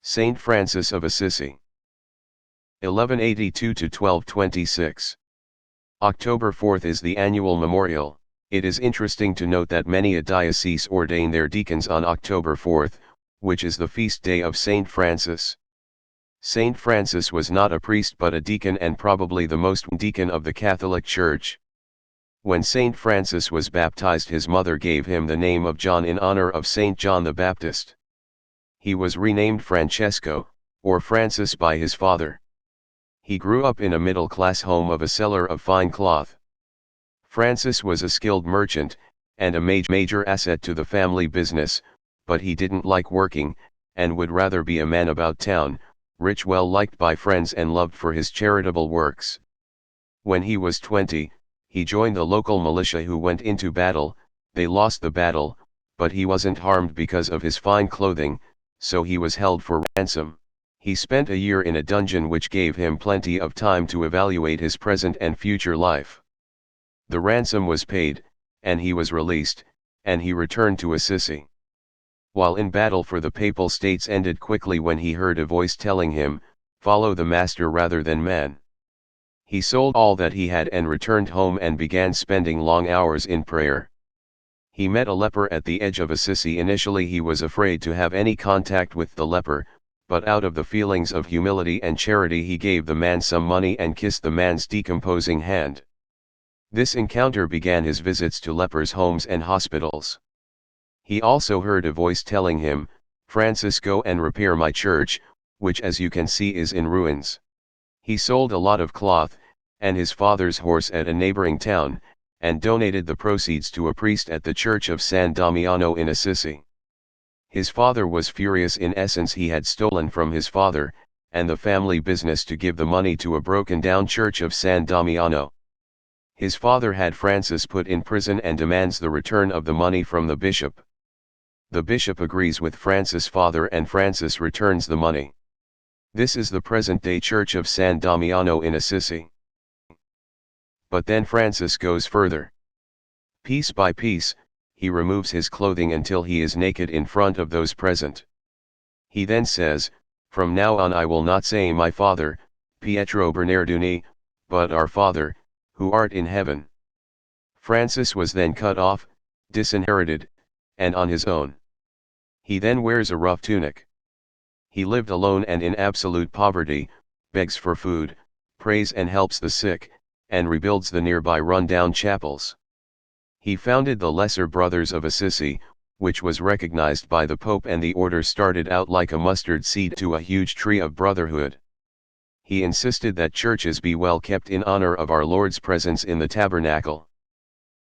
Saint Francis of Assisi. 1182 to 1226. October 4th is the annual memorial. It is interesting to note that many dioceses ordain their deacons on October 4th, which is the feast day of Saint Francis. Saint Francis was not a priest but a deacon, and probably the most deacon of the Catholic Church. When Saint Francis was baptized, his mother gave him the name of John in honor of Saint John the Baptist. He was renamed Francesco, or Francis, by his father. He grew up in a middle-class home of a seller of fine cloth. Francis was a skilled merchant, and a major asset to the family business, but he didn't like working, and would rather be a man about town, rich, well liked by friends and loved for his charitable works. When he was 20, he joined the local militia who went into battle. They lost the battle, but he wasn't harmed because of his fine clothing, so he was held for ransom. He spent a year in a dungeon, which gave him plenty of time to evaluate his present and future life. The ransom was paid, and he was released, and he returned to Assisi. While in battle for the Papal States ended quickly when he heard a voice telling him, "Follow the master rather than man." He sold all that he had and returned home and began spending long hours in prayer. He met a leper at the edge of Assisi. Initially he was afraid to have any contact with the leper, but out of the feelings of humility and charity he gave the man some money and kissed the man's decomposing hand. This encounter began his visits to lepers' homes and hospitals. He also heard a voice telling him, "Francis, go and repair my church, which as you can see is in ruins." He sold a lot of cloth, and his father's horse at a neighboring town, and donated the proceeds to a priest at the church of San Damiano in Assisi. His father was furious. In essence, he had stolen from his father, and the family business, to give the money to a broken-down church of San Damiano. His father had Francis put in prison and demands the return of the money from the bishop. The bishop agrees with Francis' father and Francis returns the money. This is the present-day church of San Damiano in Assisi. But then Francis goes further. Piece by piece, he removes his clothing until he is naked in front of those present. He then says, "From now on I will not say my Father, Pietro Bernardini, but our Father, who art in heaven." Francis was then cut off, disinherited, and on his own. He then wears a rough tunic. He lived alone and in absolute poverty, begs for food, prays and helps the sick, and rebuilds the nearby run-down chapels. He founded the Lesser Brothers of Assisi, which was recognized by the Pope, and the order started out like a mustard seed to a huge tree of brotherhood. He insisted that churches be well kept in honor of our Lord's presence in the tabernacle.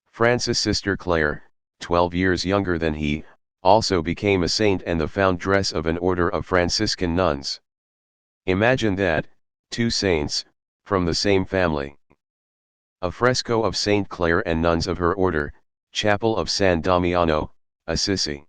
Francis' sister Clare, 12 years younger than he, also became a saint and the foundress of an order of Franciscan nuns. Imagine that, two saints, from the same family. A fresco of Saint Clare and nuns of her order, Chapel of San Damiano, Assisi.